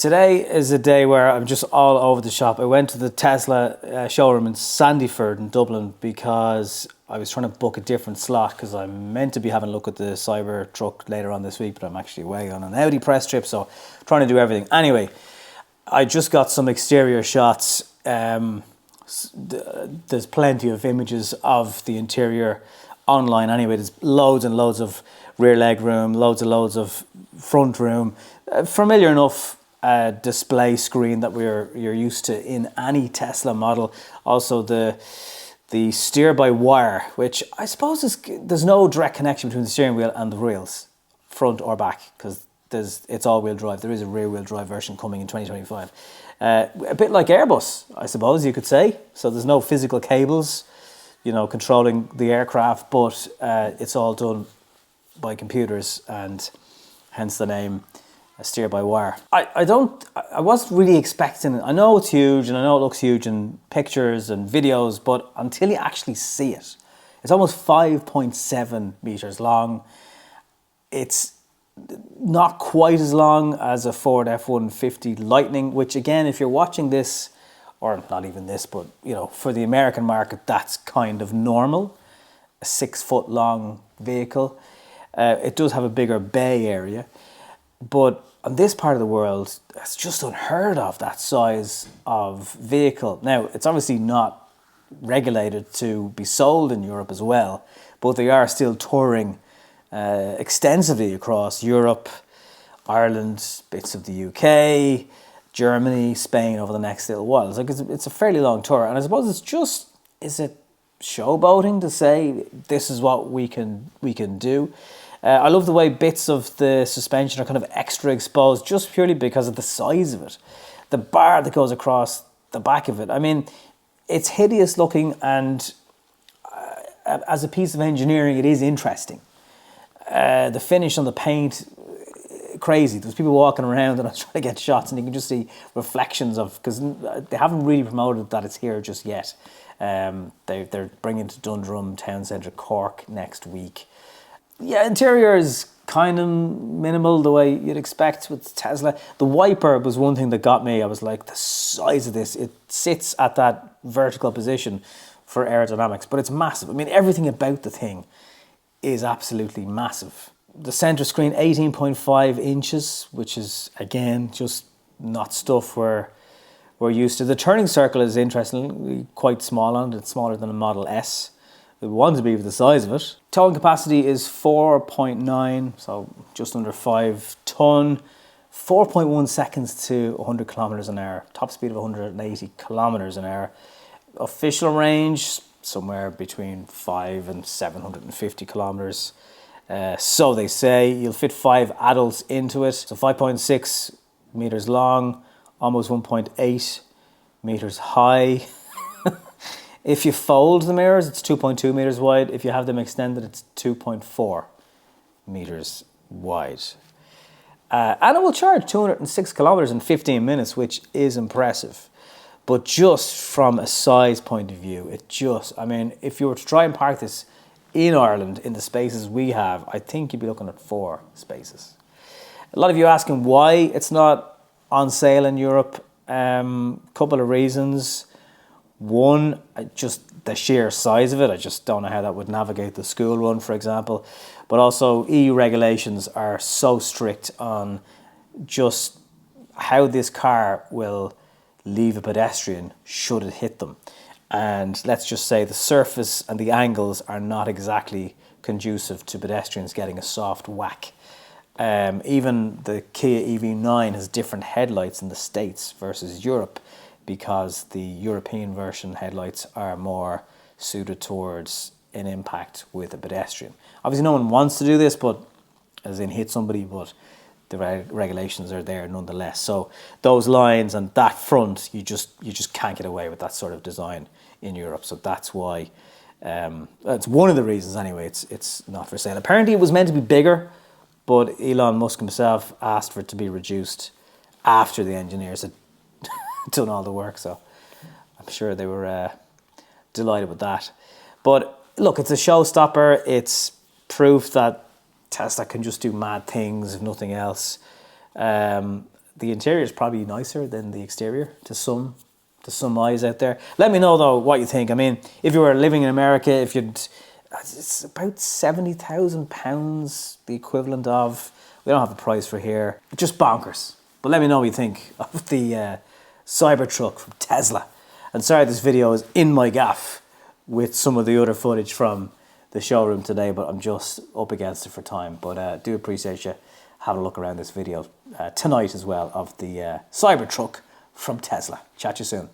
Today is a day where I'm just all over the shop. I went to the Tesla showroom in Sandyford in Dublin because I was trying to book a different slot because I'm meant to be having a look at the Cybertruck later on this week, but I'm actually away on an Audi press trip, so trying to do everything. Anyway, I just got some exterior shots. There's plenty of images of the interior online anyway. There's loads and loads of rear leg room, loads and loads of front room. Familiar enough display screen that you're used to in any Tesla model. Also the steer by wire, which I suppose there's no direct connection between the steering wheel and the rails, front or back, because it's all-wheel drive. There is a rear-wheel drive version coming in 2025. A bit like Airbus, I suppose you could say. So there's no physical cables, controlling the aircraft, but it's all done by computers, and hence the name steer by wire. I wasn't really expecting it. I know it's huge and I know it looks huge in pictures and videos, but until you actually see it, it's almost 5.7 meters long. It's not quite as long as a Ford F-150 Lightning, which again, if you're watching this, or not even this, but for the American market, that's kind of normal. A 6 foot long vehicle. It does have a bigger bay area, but on this part of the world, it's just unheard of, that size of vehicle. Now, it's obviously not regulated to be sold in Europe as well, but they are still touring extensively across Europe, Ireland, bits of the UK, Germany, Spain over the next little while. It's a fairly long tour, and I suppose is it showboating to say this is what we can do? I love the way bits of the suspension are kind of extra exposed just purely because of the size of it. The bar that goes across the back of it. I mean, it's hideous looking, and as a piece of engineering, it is interesting. The finish on the paint, crazy. There's people walking around and I was trying to get shots and you can just see reflections because they haven't really promoted that it's here just yet. They're bringing it to Dundrum Town Centre, Cork next week. Yeah, interior is kind of minimal the way you'd expect with Tesla. The wiper was one thing that got me. I was like, the size of this, it sits at that vertical position for aerodynamics, but it's massive. I mean, everything about the thing is absolutely massive. The center screen, 18.5 inches, which is, again, just not stuff we're used to. The turning circle is interestingly quite small on it. It's smaller than a Model S. It wanted to be the size of it. Towing capacity is 4.9, so just under 5 ton. 4.1 seconds to 100 kilometers an hour. Top speed of 180 kilometers an hour. Official range, somewhere between 5 and 750 kilometers. So they say. You'll fit 5 adults into it. So 5.6 meters long, almost 1.8 meters high. If you fold the mirrors, it's 2.2 meters wide. If you have them extended, it's 2.4 meters wide. And it will charge 206 kilometers in 15 minutes, which is impressive. But just from a size point of view, if you were to try and park this in Ireland in the spaces we have, I think you'd be looking at 4 spaces. A lot of you asking why it's not on sale in Europe. Couple of reasons. One, just the sheer size of it. I just don't know how that would navigate the school run, for example. But also EU regulations are so strict on just how this car will leave a pedestrian should it hit them. And let's just say the surface and the angles are not exactly conducive to pedestrians getting a soft whack. Even the Kia EV9 has different headlights in the States versus Europe, because the European version headlights are more suited towards an impact with a pedestrian. Obviously no one wants to do this, but as in hit somebody, but the regulations are there nonetheless. So those lines and that front, you just can't get away with that sort of design in Europe. So that's why, that's one of the reasons anyway, it's not for sale. Apparently it was meant to be bigger, but Elon Musk himself asked for it to be reduced after the engineers had done all the work, so I'm sure they were delighted with that. But look, it's a showstopper. It's proof that Tesla can just do mad things, if nothing else. The the interior is probably nicer than the exterior to some eyes out there. Let me know though what you think. I mean, if you were living in America, it's about £70,000, the equivalent of, we don't have a price for here, just bonkers. But let me know what you think of the Cybertruck from Tesla. And sorry this video is in my gaff with some of the other footage from the showroom today, but I'm just up against it for time. But do appreciate you having a look around this video tonight as well of the Cybertruck from Tesla. Chat to you soon.